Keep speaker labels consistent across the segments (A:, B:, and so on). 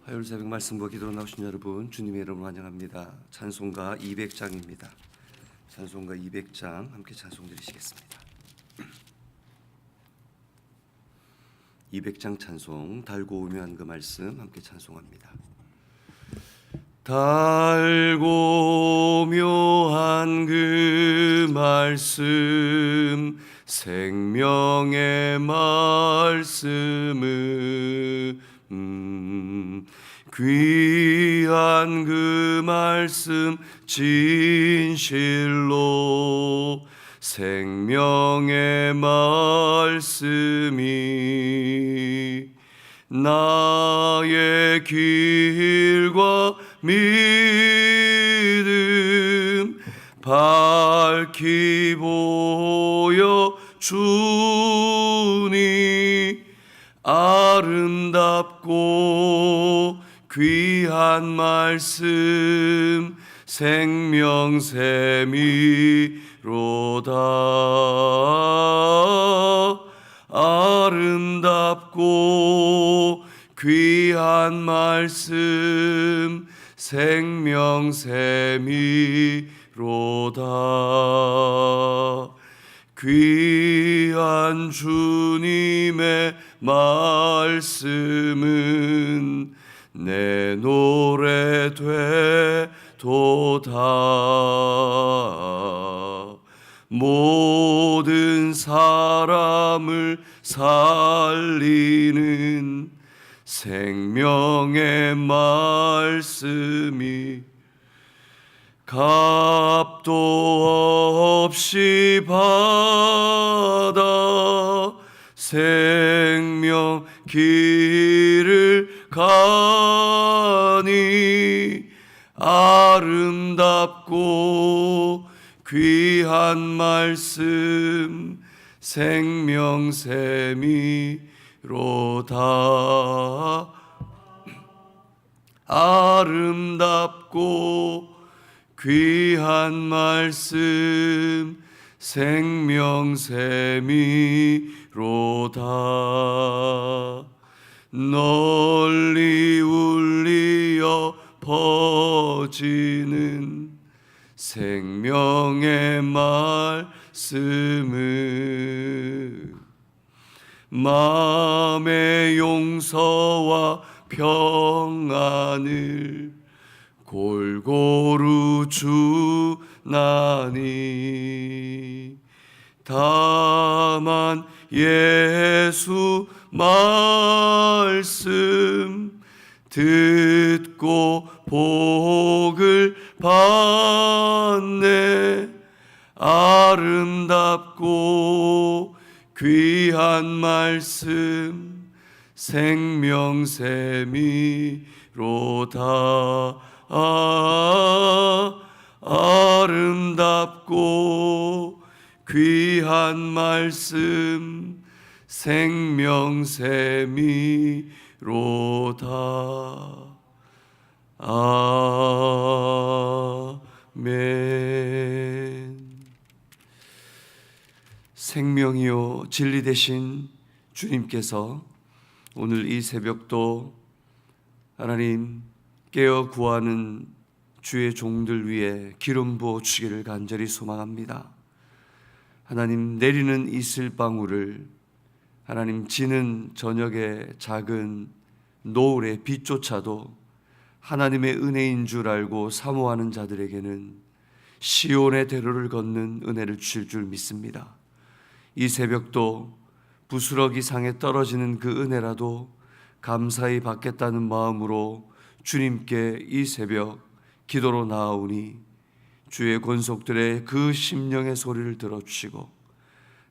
A: 화요일 새벽 말씀과 기도로 나오신 여러분 주님의 이름으로 환영합니다. 찬송가 200장입니다. 찬송가 200장 함께 찬송 드리시겠습니다. 200장 찬송 달고 오묘한 그 말씀 함께 찬송합니다. 달고 묘한 그 말씀 생명의 말씀은 귀한 그 말씀 진실로 생명의 말씀이 나의 길과 믿음 밝히 보여 주니 아름답고 귀한 말씀 생명샘이로다. 아름답고 귀한 말씀 생명샘이로다. 귀한 주님의 말씀은 내 노래 되도다. 모든 사람을 살리는 생명의 말씀이 값도 없이 받아 생명 길을 가니 아름답고 귀한 말씀 생명샘이로다. 아름답고 귀한 말씀 생명샘이로다. 널리 울리어 퍼지는 생명의 말씀을 마음의 용서와 평안을 골고루 주나니 다만 예수 말씀 듣고 복을 받네. 아름답고 귀한 말씀 생명샘이로다. 아름답고 귀한 말씀 생명샘이로다. 아멘. 생명이요 진리 되신 주님께서 오늘 이 새벽도 하나님 깨어 구하는 주의 종들 위해 기름 부어 주기를 간절히 소망합니다. 하나님 내리는 이슬방울을 하나님 지는 저녁의 작은 노을의 빛조차도 하나님의 은혜인 줄 알고 사모하는 자들에게는 시온의 대로를 걷는 은혜를 주실 줄 믿습니다. 이 새벽도 부스러기 상에 떨어지는 그 은혜라도 감사히 받겠다는 마음으로 주님께 이 새벽 기도로 나아오니 주의 권속들의 그 심령의 소리를 들어주시고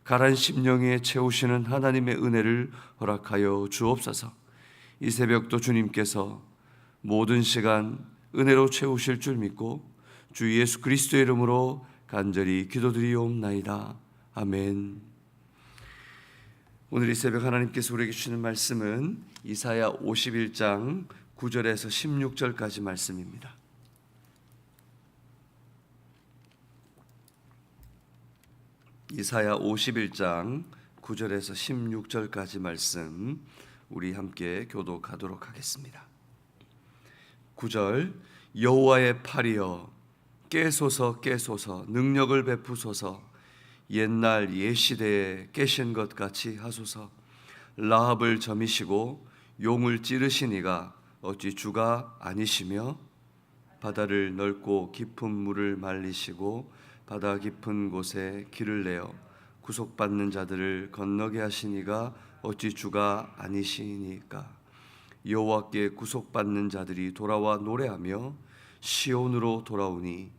A: 가란 심령에 채우시는 하나님의 은혜를 허락하여 주옵소서. 이 새벽도 주님께서 모든 시간 은혜로 채우실 줄 믿고 주 예수 그리스도의 이름으로 간절히 기도드리옵나이다. 아멘. 오늘 이 새벽 하나님께서 우리에게 주시는 말씀은 이사야 51장 9절에서 16절까지 말씀입니다. 이사야 51장 9절에서 16절까지 말씀 우리 함께 교독하도록 하겠습니다. 9절 여호와의 팔이여 깨소서 깨소서 능력을 베푸소서 옛날 옛시대에 깨신 것 같이 하소서. 라합을 점이시고 용을 찌르시니가 어찌 주가 아니시며 바다를 넓고 깊은 물을 말리시고 바다 깊은 곳에 길을 내어 구속받는 자들을 건너게 하시니가 어찌 주가 아니시니까. 여호와께 구속받는 자들이 돌아와 노래하며 시온으로 돌아오니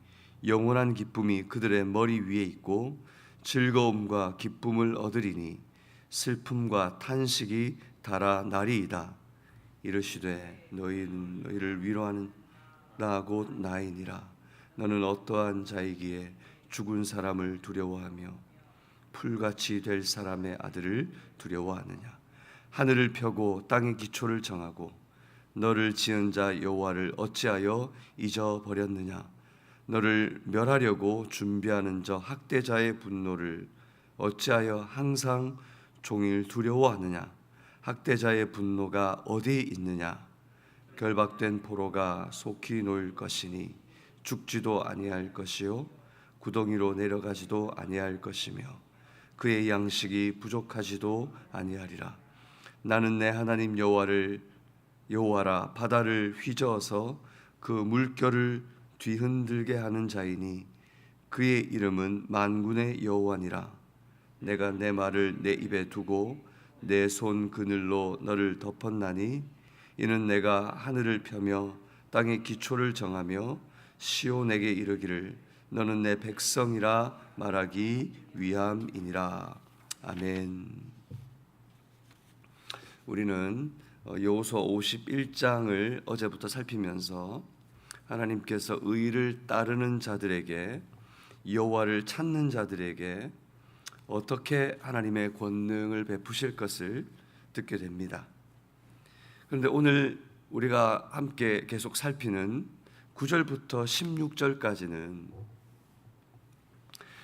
A: 영원한 기쁨이 그들의 머리 위에 있고 즐거움과 기쁨을 얻으리니 슬픔과 탄식이 달아나리이다. 이르시되 너희는 너희를 위로하는 나 곧 나이니라. 너는 어떠한 자이기에 죽은 사람을 두려워하며 풀같이 될 사람의 아들을 두려워하느냐. 하늘을 펴고 땅의 기초를 정하고 너를 지은 자 여호와를 어찌하여 잊어버렸느냐. 너를 멸하려고 준비하는 저 학대자의 분노를 어찌하여 항상 종일 두려워하느냐. 학대자의 분노가 어디 있느냐. 결박된 포로가 속히 놓일 것이니 죽지도 아니할 것이요 구덩이로 내려가지도 아니할 것이며 그의 양식이 부족하지도 아니하리라. 나는 내 하나님 여호와라. 바다를 휘저어서 그 물결을 뒤흔들게 하는 자이니 그의 이름은 만군의 여호와니라. 내가 내 말을 내 입에 두고 내 손 그늘로 너를 덮었나니 이는 내가 하늘을 펴며 땅의 기초를 정하며 시온에게 이르기를 너는 내 백성이라 말하기 위함이니라. 아멘. 우리는 여호수아 51장을 어제부터 살피면서 하나님께서 의를 따르는 자들에게, 여호와를 찾는 자들에게 어떻게 하나님의 권능을 베푸실 것을 듣게 됩니다. 그런데 오늘 우리가 함께 계속 살피는 9절부터 16절까지는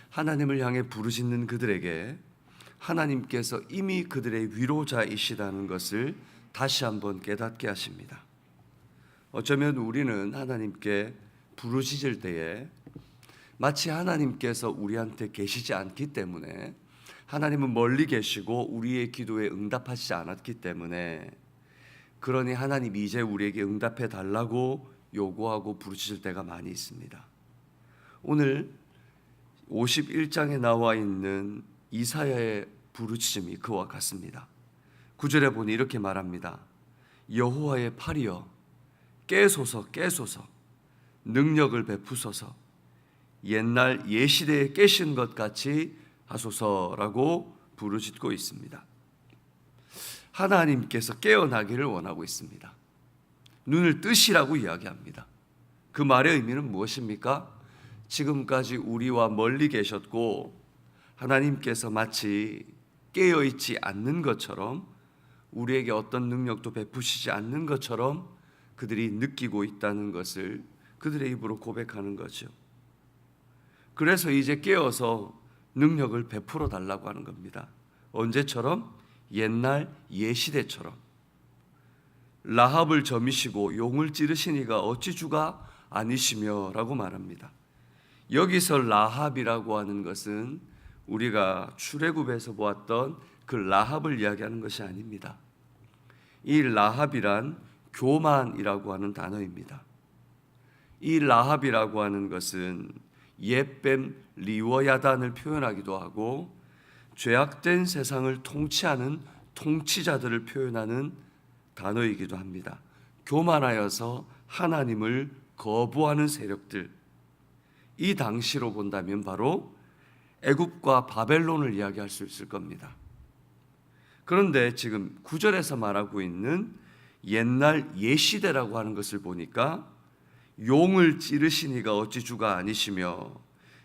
A: 하나님을 향해 부르짖는 그들에게 하나님께서 이미 그들의 위로자이시다는 것을 다시 한번 깨닫게 하십니다. 어쩌면 우리는 하나님께 부르짖을 때에 마치 하나님께서 우리한테 계시지 않기 때문에, 하나님은 멀리 계시고 우리의 기도에 응답하시지 않았기 때문에, 그러니 하나님이 이제 우리에게 응답해 달라고 요구하고 부르짖을 때가 많이 있습니다. 오늘 51장에 나와 있는 이사야의 부르짖음이 그와 같습니다. 9절에 보니 이렇게 말합니다. 여호와의 팔이여 깨소서 깨소서 능력을 베푸소서 옛날 옛시대에 깨신 것 같이 하소서라고 부르짖고 있습니다. 하나님께서 깨어나기를 원하고 있습니다. 눈을 뜨시라고 이야기합니다. 그 말의 의미는 무엇입니까? 지금까지 우리와 멀리 계셨고 하나님께서 마치 깨어있지 않는 것처럼, 우리에게 어떤 능력도 베푸시지 않는 것처럼 그들이 느끼고 있다는 것을 그들의 입으로 고백하는 거죠. 그래서 이제 깨어서 능력을 베풀어 달라고 하는 겁니다. 언제처럼? 옛날 옛시대처럼. 라합을 점이시고 용을 찌르시니가 어찌 주가 아니시며 라고 말합니다. 여기서 라합이라고 하는 것은 우리가 출애굽에서 보았던 그 라합을 이야기하는 것이 아닙니다. 이 라합이란 교만이라고 하는 단어입니다. 이 라합이라고 하는 것은 옛뱀 리워야단을 표현하기도 하고 죄악된 세상을 통치하는 통치자들을 표현하는 단어이기도 합니다. 교만하여서 하나님을 거부하는 세력들, 이 당시로 본다면 바로 애굽과 바벨론을 이야기할 수 있을 겁니다. 그런데 지금 9절에서 말하고 있는 옛날 옛시대라고 하는 것을 보니까 용을 찌르시니가 어찌 주가 아니시며,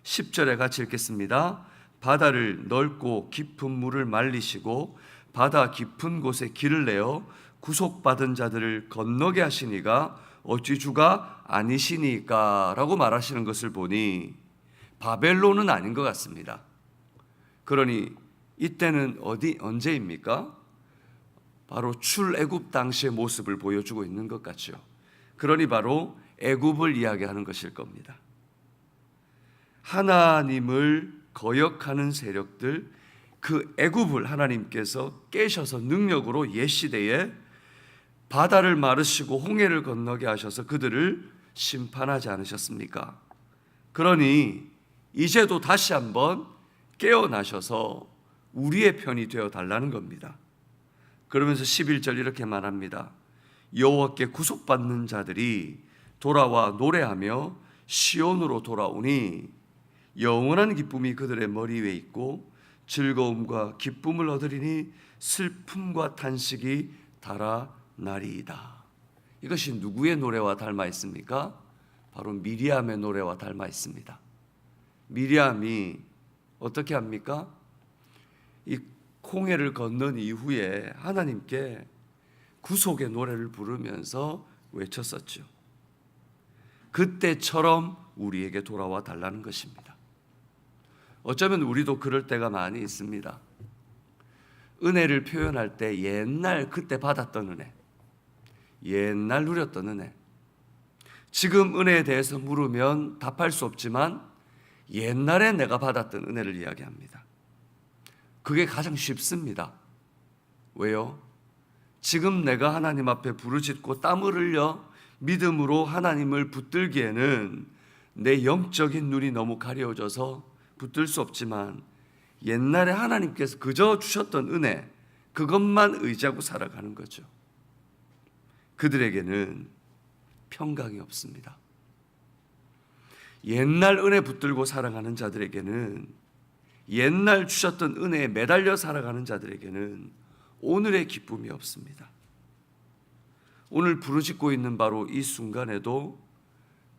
A: 10절에 같이 읽겠습니다. 바다를 넓고 깊은 물을 말리시고 바다 깊은 곳에 길을 내어 구속받은 자들을 건너게 하시니가 어찌 주가 아니시니까 라고 말하시는 것을 보니 바벨론은 아닌 것 같습니다. 그러니 이때는 언제입니까? 바로 출애굽 당시의 모습을 보여주고 있는 것 같죠. 그러니 바로 애굽을 이야기하는 것일 겁니다. 하나님을 거역하는 세력들, 그 애굽을 하나님께서 깨셔서 능력으로 옛시대에 바다를 마르시고 홍해를 건너게 하셔서 그들을 심판하지 않으셨습니까? 그러니 이제도 다시 한번 깨어나셔서 우리의 편이 되어 달라는 겁니다. 그러면서 11절 이렇게 말합니다. 여호와께 구속받는 자들이 돌아와 노래하며 시온으로 돌아오니 영원한 기쁨이 그들의 머리 위에 있고 즐거움과 기쁨을 얻으리니 슬픔과 탄식이 달아나리이다. 이것이 누구의 노래와 닮아 있습니까? 바로 미리암의 노래와 닮아 있습니다. 미리암이 어떻게 합니까? 이 홍해를 건넌 이후에 하나님께 구속의 노래를 부르면서 외쳤었죠. 그때처럼 우리에게 돌아와 달라는 것입니다. 어쩌면 우리도 그럴 때가 많이 있습니다. 은혜를 표현할 때 옛날 그때 받았던 은혜, 옛날 누렸던 은혜, 지금 은혜에 대해서 물으면 답할 수 없지만 옛날에 내가 받았던 은혜를 이야기합니다. 그게 가장 쉽습니다. 왜요? 지금 내가 하나님 앞에 부르짖고 땀을 흘려 믿음으로 하나님을 붙들기에는 내 영적인 눈이 너무 가려워져서 붙들 수 없지만 옛날에 하나님께서 그저 주셨던 은혜, 그것만 의지하고 살아가는 거죠. 그들에게는 평강이 없습니다. 옛날 은혜 붙들고 살아가는 자들에게는, 옛날 주셨던 은혜에 매달려 살아가는 자들에게는 오늘의 기쁨이 없습니다. 오늘 부르짖고 있는 바로 이 순간에도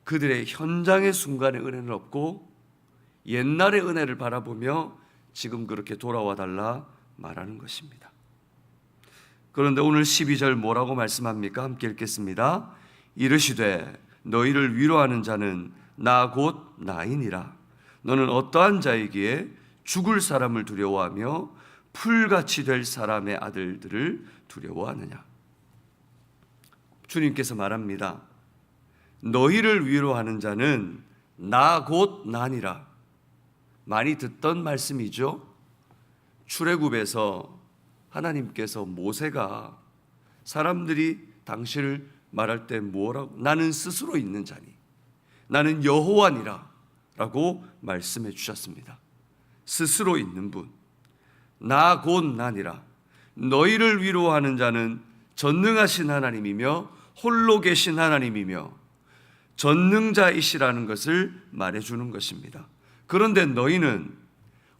A: 그들의 현장의 순간의 은혜는 없고 옛날의 은혜를 바라보며 지금 그렇게 돌아와 달라 말하는 것입니다. 그런데 오늘 12절 뭐라고 말씀합니까? 함께 읽겠습니다. 이르시되 너희를 위로하는 자는 나 곧 나이니라. 너는 어떠한 자이기에 죽을 사람을 두려워하며 풀같이 될 사람의 아들들을 두려워하느냐. 주님께서 말합니다. 너희를 위로하는 자는 나 곧 나니라. 많이 듣던 말씀이죠. 출애굽에서 하나님께서 모세가 사람들이 당신을 말할 때 뭐라고, 나는 스스로 있는 자니 나는 여호와니라 라고 말씀해 주셨습니다. 스스로 있는 분, 나 곧 나니라. 너희를 위로하는 자는 전능하신 하나님이며 홀로 계신 하나님이며 전능자이시라는 것을 말해주는 것입니다. 그런데 너희는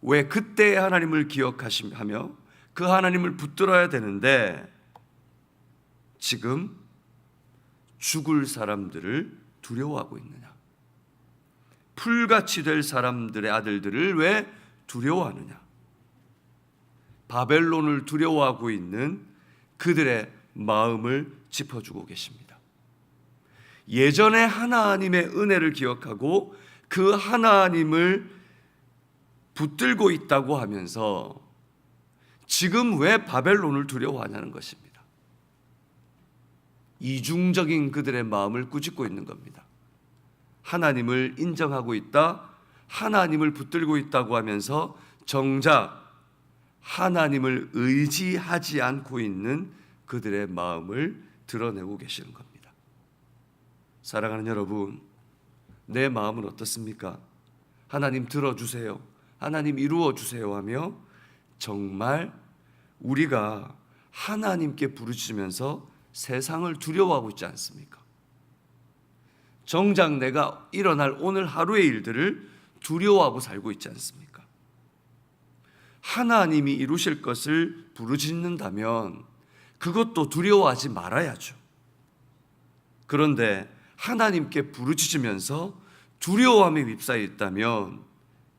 A: 왜 그때의 하나님을 기억하시며 그 하나님을 붙들어야 되는데 지금 죽을 사람들을 두려워하고 있느냐? 풀같이 될 사람들의 아들들을 왜 두려워하느냐? 바벨론을 두려워하고 있는 그들의 마음을 짚어주고 계십니다. 예전에 하나님의 은혜를 기억하고 그 하나님을 붙들고 있다고 하면서 지금 왜 바벨론을 두려워하냐는 것입니다. 이중적인 그들의 마음을 꾸짖고 있는 겁니다. 하나님을 인정하고 있다, 하나님을 붙들고 있다고 하면서 정작 하나님을 의지하지 않고 있는 그들의 마음을 드러내고 계시는 겁니다. 사랑하는 여러분, 내 마음은 어떻습니까? 하나님 들어주세요, 하나님 이루어주세요 하며 정말 우리가 하나님께 부르짖으면서 세상을 두려워하고 있지 않습니까? 정작 내가 일어날 오늘 하루의 일들을 두려워하고 살고 있지 않습니까? 하나님이 이루실 것을 부르짖는다면 그것도 두려워하지 말아야죠. 그런데 하나님께 부르짖으면서 두려워함에 휩싸여 있다면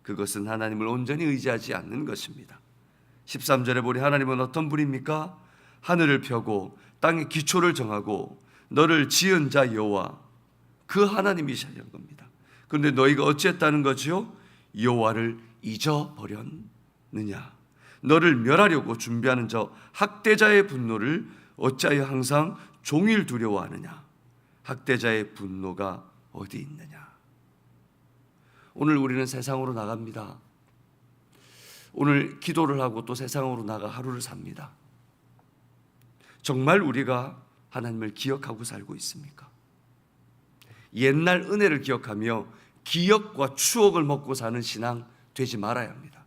A: 그것은 하나님을 온전히 의지하지 않는 것입니다. 13절에 보니 하나님은 어떤 분입니까? 하늘을 펴고 땅의 기초를 정하고 너를 지은 자 여호와, 그 하나님이시라는 겁니다. 그런데 너희가 어찌했다는 거지요? 여호와를 잊어버렸느냐? 너를 멸하려고 준비하는 저 학대자의 분노를 어찌하여 항상 종일 두려워하느냐? 학대자의 분노가 어디 있느냐? 오늘 우리는 세상으로 나갑니다. 오늘 기도를 하고 또 세상으로 나가 하루를 삽니다. 정말 우리가 하나님을 기억하고 살고 있습니까? 옛날 은혜를 기억하며 기억과 추억을 먹고 사는 신앙 되지 말아야 합니다.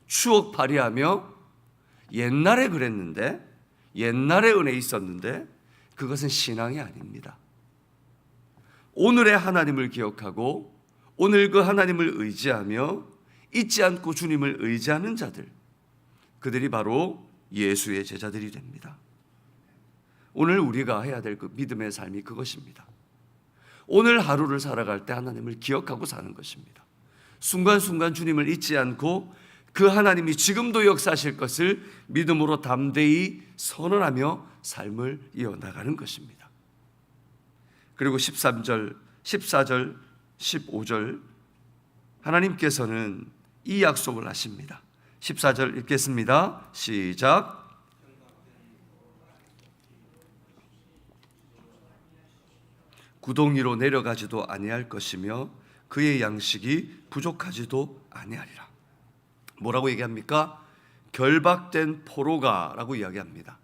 A: 추억 발휘하며 옛날에 그랬는데, 옛날에 은혜 있었는데, 그것은 신앙이 아닙니다. 오늘의 하나님을 기억하고 오늘 그 하나님을 의지하며 잊지 않고 주님을 의지하는 자들, 그들이 바로 예수의 제자들이 됩니다. 오늘 우리가 해야 될 그 믿음의 삶이 그것입니다. 오늘 하루를 살아갈 때 하나님을 기억하고 사는 것입니다. 순간순간 주님을 잊지 않고 그 하나님이 지금도 역사하실 것을 믿음으로 담대히 선언하며 삶을 이어나가는 것입니다. 그리고 13절, 14절, 15절 하나님께서는 이 약속을 하십니다. 14절 읽겠습니다. 시작. 구덩이로 내려가지도 아니할 것이며 그의 양식이 부족하지도 아니하리라. 뭐라고 얘기합니까? 결박된 포로가라고 이야기합니다.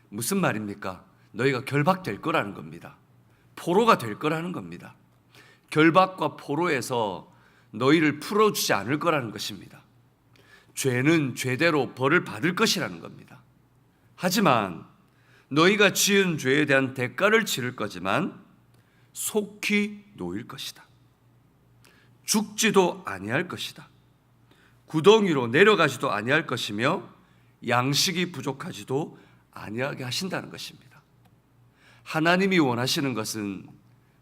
A: 무슨 말입니까? 너희가 결박될 거라는 겁니다. 포로가 될 거라는 겁니다. 결박과 포로에서 너희를 풀어주지 않을 거라는 것입니다. 죄는 죄대로 벌을 받을 것이라는 겁니다. 하지만 너희가 지은 죄에 대한 대가를 치를 거지만 속히 놓일 것이다. 죽지도 아니할 것이다. 구덩이로 내려가지도 아니할 것이며 양식이 부족하지도 아니하게 하신다는 것입니다. 하나님이 원하시는 것은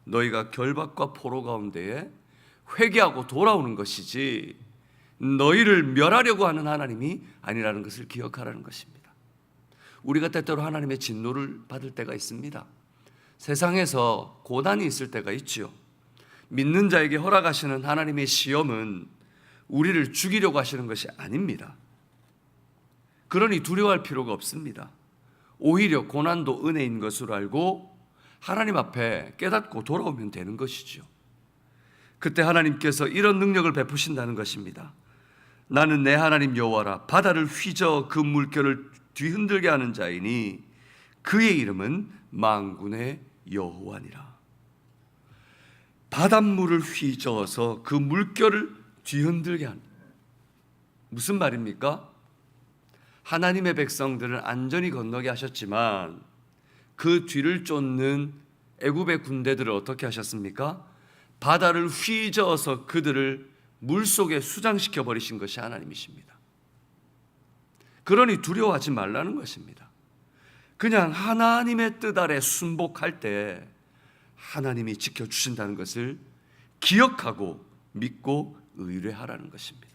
A: 너희가 결박과 포로 가운데에 회개하고 돌아오는 것이지 너희를 멸하려고 하는 하나님이 아니라는 것을 기억하라는 것입니다. 우리가 때때로 하나님의 진노를 받을 때가 있습니다. 세상에서 고난이 있을 때가 있지요. 믿는 자에게 허락하시는 하나님의 시험은 우리를 죽이려고 하시는 것이 아닙니다. 그러니 두려워할 필요가 없습니다. 오히려 고난도 은혜인 것으로 알고 하나님 앞에 깨닫고 돌아오면 되는 것이죠. 그때 하나님께서 이런 능력을 베푸신다는 것입니다. 나는 내 하나님 여호와라. 바다를 휘저어 그 물결을 뒤흔들게 하는 자이니 그의 이름은 만군의 여호와니라. 바닷물을 휘저어서 그 물결을 뒤흔들게 하는, 무슨 말입니까? 하나님의 백성들은 안전히 건너게 하셨지만 그 뒤를 쫓는 애굽의 군대들을 어떻게 하셨습니까? 바다를 휘저어서 그들을 물속에 수장시켜 버리신 것이 하나님이십니다. 그러니 두려워하지 말라는 것입니다. 그냥 하나님의 뜻 아래 순복할 때 하나님이 지켜주신다는 것을 기억하고 믿고 의뢰하라는 것입니다.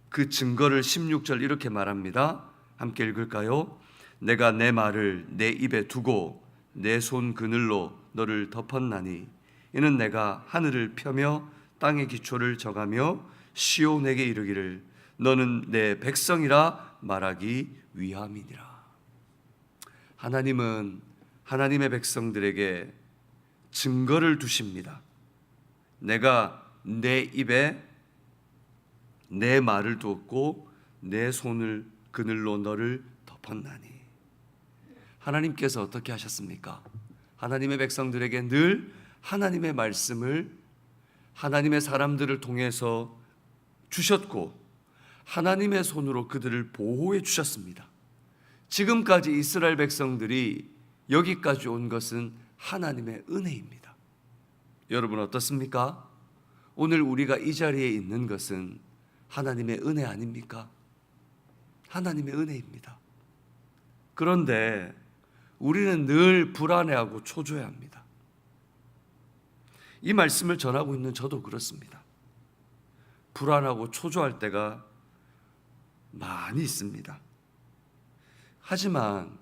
A: 그 증거를 16절 이렇게 말합니다. 함께 읽을까요? 내가 내 말을 내 입에 두고 내 손 그늘로 너를 덮었나니 이는 내가 하늘을 펴며 땅의 기초를 정하며 시온에게 이르기를 너는 내 백성이라 말하기 위함이니라. 하나님은 하나님의 백성들에게 증거를 두십니다. 내가 내 입에 내 말을 두었고 내 손을 그늘로 너를 덮었나니. 하나님께서 어떻게 하셨습니까? 하나님의 백성들에게 늘 하나님의 말씀을 하나님의 사람들을 통해서 주셨고 하나님의 손으로 그들을 보호해 주셨습니다. 지금까지 이스라엘 백성들이 여기까지 온 것은 하나님의 은혜입니다. 여러분 어떻습니까? 오늘 우리가 이 자리에 있는 것은 하나님의 은혜 아닙니까? 하나님의 은혜입니다. 그런데 우리는 늘 불안해하고 초조해합니다. 이 말씀을 전하고 있는 저도 그렇습니다. 불안하고 초조할 때가 많이 있습니다. 하지만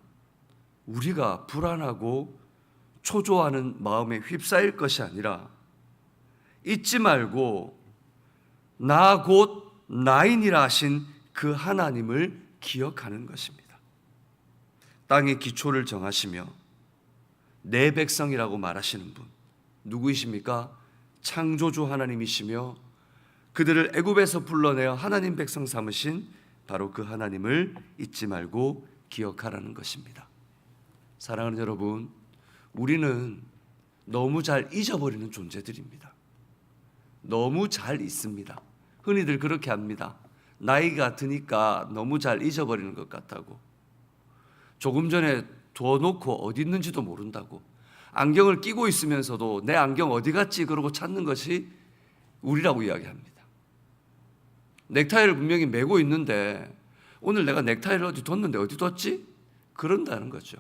A: 우리가 불안하고 초조하는 마음에 휩싸일 것이 아니라 잊지 말고 나 곧 나이니라 하신 그 하나님을 기억하는 것입니다. 땅의 기초를 정하시며 내 백성이라고 말하시는 분 누구이십니까? 창조주 하나님이시며 그들을 애굽에서 불러내어 하나님 백성 삼으신 바로 그 하나님을 잊지 말고 기억하라는 것입니다. 사랑하는 여러분, 우리는 너무 잘 잊어버리는 존재들입니다. 너무 잘 잊습니다. 흔히들 그렇게 합니다. 나이가 드니까 너무 잘 잊어버리는 것 같다고. 조금 전에 둬놓고 어디 있는지도 모른다고. 안경을 끼고 있으면서도 내 안경 어디 갔지 그러고 찾는 것이 우리라고 이야기합니다. 넥타이를 분명히 메고 있는데 오늘 내가 넥타이를 어디 뒀는데 어디 뒀지? 그런다는 거죠.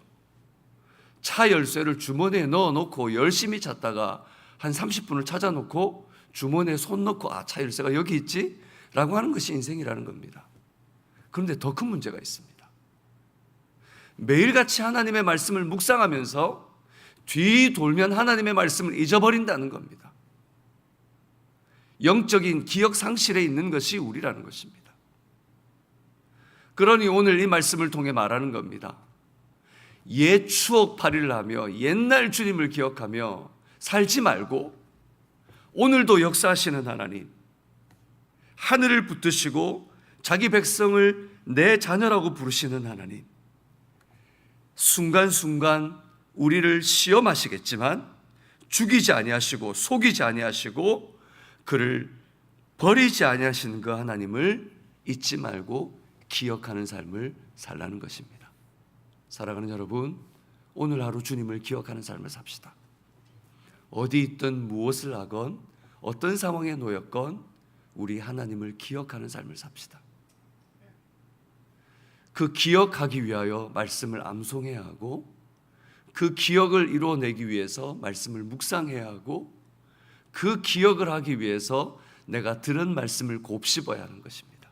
A: 차 열쇠를 주머니에 넣어놓고 열심히 찾다가 한 30분을 찾아놓고 주머니에 손 넣고 차 열쇠가 여기 있지? 라고 하는 것이 인생이라는 겁니다. 그런데 더 큰 문제가 있습니다. 매일같이 하나님의 말씀을 묵상하면서 뒤돌면 하나님의 말씀을 잊어버린다는 겁니다. 영적인 기억 상실에 있는 것이 우리라는 것입니다. 그러니 오늘 이 말씀을 통해 말하는 겁니다. 옛 추억 발휘를 하며 옛날 주님을 기억하며 살지 말고 오늘도 역사하시는 하나님, 하늘을 붙드시고 자기 백성을 내 자녀라고 부르시는 하나님, 순간순간 우리를 시험하시겠지만 죽이지 아니하시고 속이지 아니하시고 그를 버리지 아니하시는 그 하나님을 잊지 말고 기억하는 삶을 살라는 것입니다. 사랑하는 여러분, 오늘 하루 주님을 기억하는 삶을 삽시다. 어디 있든 무엇을 하건 어떤 상황에 놓였건 우리 하나님을 기억하는 삶을 삽시다. 그 기억하기 위하여 말씀을 암송해야 하고 그 기억을 이루어내기 위해서 말씀을 묵상해야 하고 그 기억을 하기 위해서 내가 들은 말씀을 곱씹어야 하는 것입니다.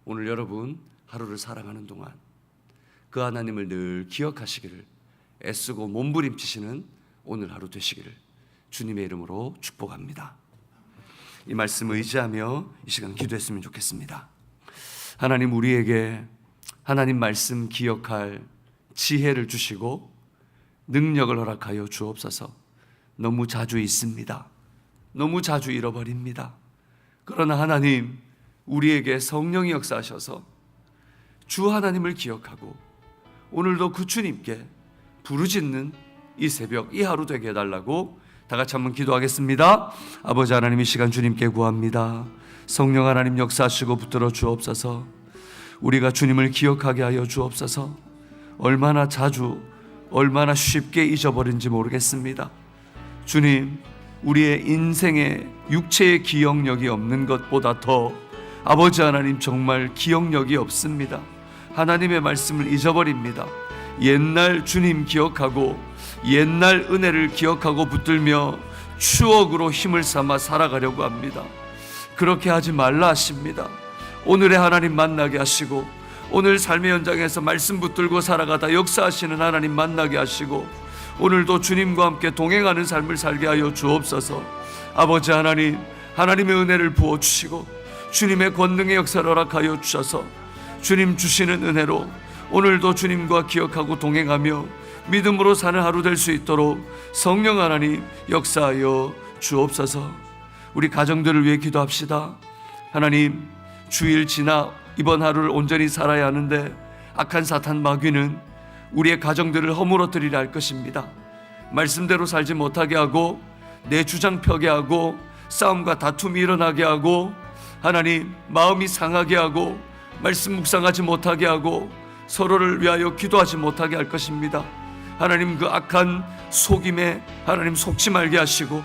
A: 오늘 여러분 하루를 살아가는 동안 그 하나님을 늘 기억하시기를 애쓰고 몸부림치시는 오늘 하루 되시기를 주님의 이름으로 축복합니다. 이 말씀 의지하며 이 시간 기도했으면 좋겠습니다. 하나님, 우리에게 하나님 말씀 기억할 지혜를 주시고 능력을 허락하여 주옵소서. 너무 자주 잊습니다. 너무 자주 잃어버립니다. 그러나 하나님, 우리에게 성령이 역사하셔서 주 하나님을 기억하고 오늘도 그 주님께 부르짖는 이 새벽, 이 하루 되게 해달라고 다 같이 한번 기도하겠습니다. 아버지 하나님, 이 시간 주님께 구합니다. 성령 하나님 역사하시고 붙들어 주옵소서. 우리가 주님을 기억하게 하여 주옵소서. 얼마나 자주, 얼마나 쉽게 잊어버린지 모르겠습니다. 주님, 우리의 인생의 육체의 기억력이 없는 것보다 더 아버지 하나님 정말 기억력이 없습니다. 하나님의 말씀을 잊어버립니다. 옛날 주님 기억하고 옛날 은혜를 기억하고 붙들며 추억으로 힘을 삼아 살아가려고 합니다. 그렇게 하지 말라 하십니다. 오늘의 하나님 만나게 하시고 오늘 삶의 현장에서 말씀 붙들고 살아가다 역사하시는 하나님 만나게 하시고 오늘도 주님과 함께 동행하는 삶을 살게 하여 주옵소서. 아버지 하나님, 하나님의 은혜를 부어주시고 주님의 권능의 역사를 허락하여 주셔서 주님 주시는 은혜로 오늘도 주님과 기억하고 동행하며 믿음으로 사는 하루 될 수 있도록 성령 하나님 역사하여 주옵소서. 우리 가정들을 위해 기도합시다. 하나님, 주일 지나 이번 하루를 온전히 살아야 하는데 악한 사탄 마귀는 우리의 가정들을 허물어뜨리려 할 것입니다. 말씀대로 살지 못하게 하고 내 주장 펴게 하고 싸움과 다툼이 일어나게 하고 하나님 마음이 상하게 하고 말씀 묵상하지 못하게 하고 서로를 위하여 기도하지 못하게 할 것입니다. 하나님, 그 악한 속임에 하나님 속지 말게 하시고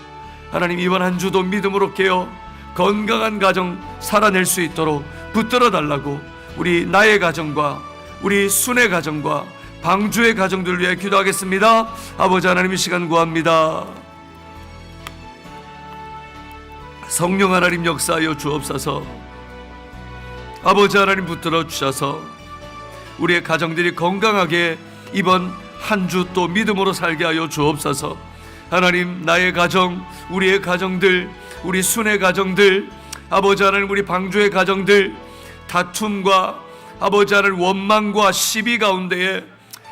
A: 하나님 이번 한 주도 믿음으로 깨어 건강한 가정 살아낼 수 있도록 붙들어 달라고 우리 나의 가정과 우리 순의 가정과 방주의 가정들을 위해 기도하겠습니다. 아버지 하나님, 이 시간 구합니다. 성령 하나님 역사하여 주옵소서. 아버지 하나님 붙들어 주셔서 우리의 가정들이 건강하게 이번 한 주 또 믿음으로 살게 하여 주옵소서. 하나님, 나의 가정, 우리의 가정들, 우리 순의 가정들, 아버지 하나님 우리 방주의 가정들, 다툼과 아버지 하나님 원망과 시비 가운데에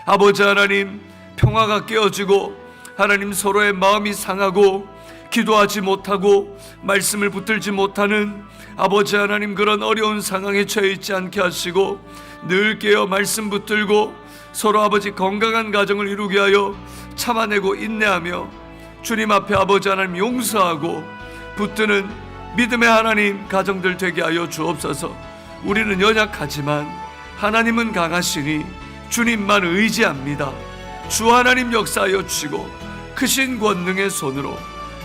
A: 아버지 하나님 평화가 깨어지고 하나님 서로의 마음이 상하고 기도하지 못하고 말씀을 붙들지 못하는 아버지 하나님 그런 어려운 상황에 처해 있지 않게 하시고 늘 깨어 말씀 붙들고 서로 아버지 건강한 가정을 이루게 하여 참아내고 인내하며 주님 앞에 아버지 하나님 용서하고 붙드는 믿음의 하나님 가정들 되게 하여 주옵소서. 우리는 연약하지만 하나님은 강하시니 주님만 의지합니다. 주 하나님 역사하여 주시고 크신 권능의 손으로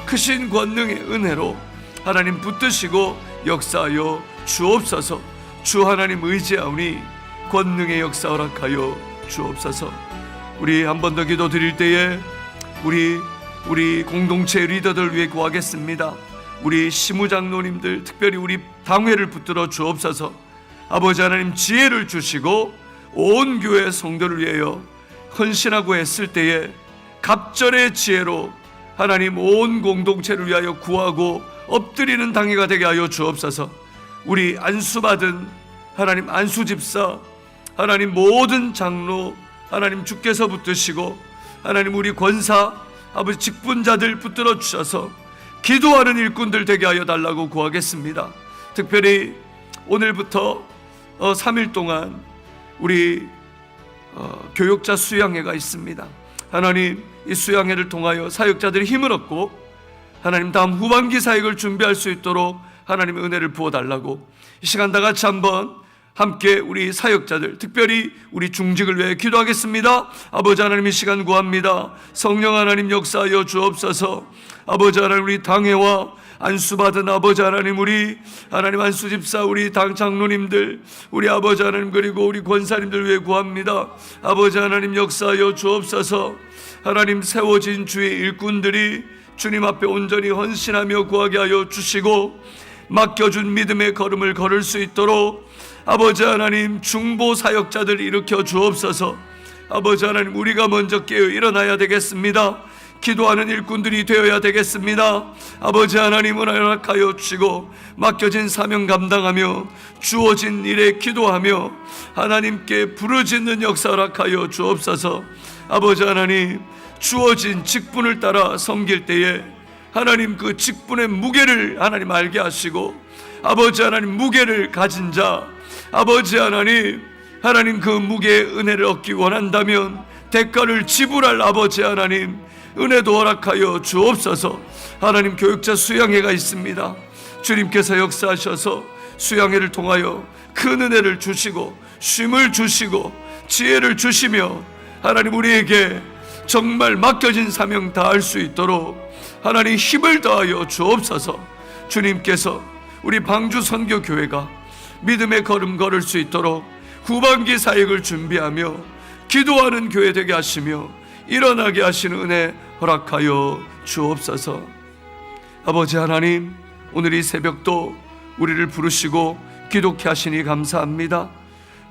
A: 크신 권능의 은혜로 하나님 붙드시고 역사하여 주옵소서. 주 하나님 의지하오니 권능의 역사 허락하여 주옵소서. 우리 한 번 더 기도 드릴 때에 우리 공동체 리더들 위해 구하겠습니다. 우리 시무장로님들 특별히 우리 당회를 붙들어 주옵소서. 아버지 하나님 지혜를 주시고 온 교회 성도를 위하여 헌신하고 했을 때에 갑절의 지혜로 하나님 온 공동체를 위하여 구하고 엎드리는 당회가 되게 하여 주옵소서. 우리 안수받은 하나님 안수집사 하나님 모든 장로 하나님 주께서 붙드시고 하나님 우리 권사 아버지 직분자들 붙들어 주셔서 기도하는 일꾼들 되게 하여 달라고 구하겠습니다. 특별히 오늘부터 3일 동안 우리 교육자 수양회가 있습니다. 하나님 이 수양회를 통하여 사역자들이 힘을 얻고 하나님 다음 후반기 사역을 준비할 수 있도록 하나님의 은혜를 부어달라고 이 시간 다 같이 한번 함께 우리 사역자들 특별히 우리 중직을 위해 기도하겠습니다. 아버지 하나님 이 시간 구합니다. 성령 하나님 역사하여 주옵소서. 아버지 하나님 우리 당회와 안수받은 아버지 하나님 우리 하나님 안수집사 우리 당 장로님들 우리 아버지 하나님 그리고 우리 권사님들 위해 구합니다. 아버지 하나님 역사하여 주옵소서. 하나님 세워진 주의 일꾼들이 주님 앞에 온전히 헌신하며 구하게 하여 주시고 맡겨준 믿음의 걸음을 걸을 수 있도록 아버지 하나님 중보 사역자들 일으켜 주옵소서. 아버지 하나님 우리가 먼저 깨어 일어나야 되겠습니다. 기도하는 일꾼들이 되어야 되겠습니다. 아버지 하나님을 허락하여 주시고 맡겨진 사명 감당하며 주어진 일에 기도하며 하나님께 부르짖는 역사 허락하여 주옵소서. 아버지 하나님 주어진 직분을 따라 섬길 때에 하나님 그 직분의 무게를 하나님 알게 하시고 아버지 하나님 무게를 가진 자 아버지 하나님 그 무게의 은혜를 얻기 원한다면 대가를 지불할 아버지 하나님 은혜도 허락하여 주옵소서. 하나님 교육자 수양회가 있습니다. 주님께서 역사하셔서 수양회를 통하여 큰 은혜를 주시고 쉼을 주시고 지혜를 주시며 하나님 우리에게 정말 맡겨진 사명 다할 수 있도록 하나님 힘을 다하여 주옵소서. 주님께서 우리 방주 선교교회가 믿음의 걸음 걸을 수 있도록 후반기 사역을 준비하며 기도하는 교회 되게 하시며 일어나게 하시는 은혜 허락하여 주옵소서. 아버지 하나님 오늘 이 새벽도 우리를 부르시고 기독케 하시니 감사합니다.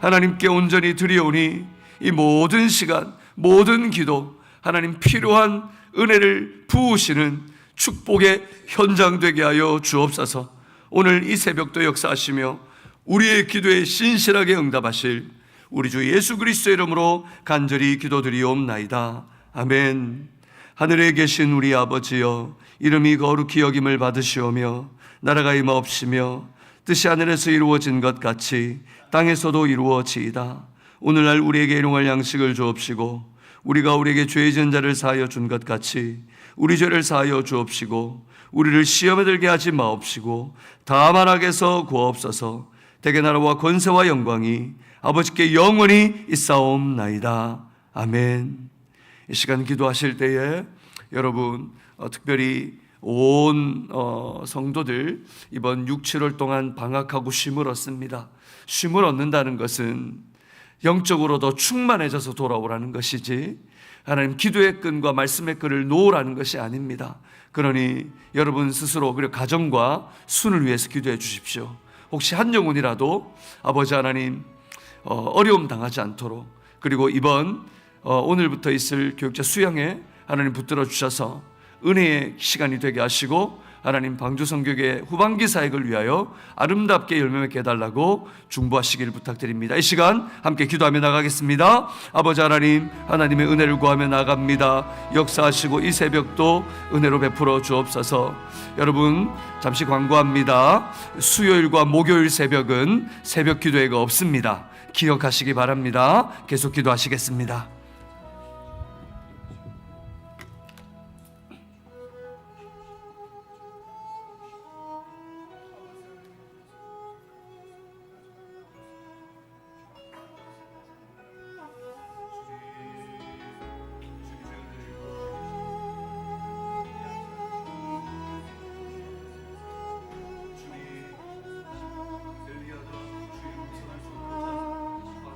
A: 하나님께 온전히 드리오니 이 모든 시간 모든 기도 하나님 필요한 은혜를 부으시는 축복의 현장 되게 하여 주옵소서. 오늘 이 새벽도 역사하시며 우리의 기도에 신실하게 응답하실 우리 주 예수 그리스도의 이름으로 간절히 기도드리옵나이다. 아멘. 하늘에 계신 우리 아버지여 이름이 거룩히 여김을 받으시오며 나라가 임하옵시며 뜻이 하늘에서 이루어진 것 같이 땅에서도 이루어지이다. 오늘날 우리에게 일용할 양식을 주옵시고 우리가 우리에게 죄 지은 자를 사하여 준 것 같이 우리 죄를 사하여 주옵시고 우리를 시험에 들게 하지 마옵시고 다만 악에서 구하옵소서. 대개 나라와 권세와 영광이 아버지께 영원히 있사옵나이다. 아멘. 이 시간 기도하실 때에 여러분 특별히 온 성도들 이번 6, 7월 동안 방학하고 쉼을 얻습니다. 쉼을 얻는다는 것은 영적으로 더 충만해져서 돌아오라는 것이지 하나님 기도의 끈과 말씀의 끈을 놓으라는 것이 아닙니다. 그러니 여러분 스스로 그리고 가정과 순을 위해서 기도해 주십시오. 혹시 한 영혼이라도 아버지 하나님 어려움 당하지 않도록 그리고 이번 오늘부터 있을 교육자 수양회 하나님 붙들어 주셔서 은혜의 시간이 되게 하시고 하나님 방주성교회 후반기 사역을 위하여 아름답게 열매 맺게 해달라고 중보하시기를 부탁드립니다. 이 시간 함께 기도하며 나가겠습니다. 아버지 하나님, 하나님의 은혜를 구하며 나갑니다. 역사하시고 이 새벽도 은혜로 베풀어 주옵소서. 여러분 잠시 광고합니다. 수요일과 목요일 새벽은 새벽 기도회가 없습니다. 기억하시기 바랍니다. 계속 기도하시겠습니다.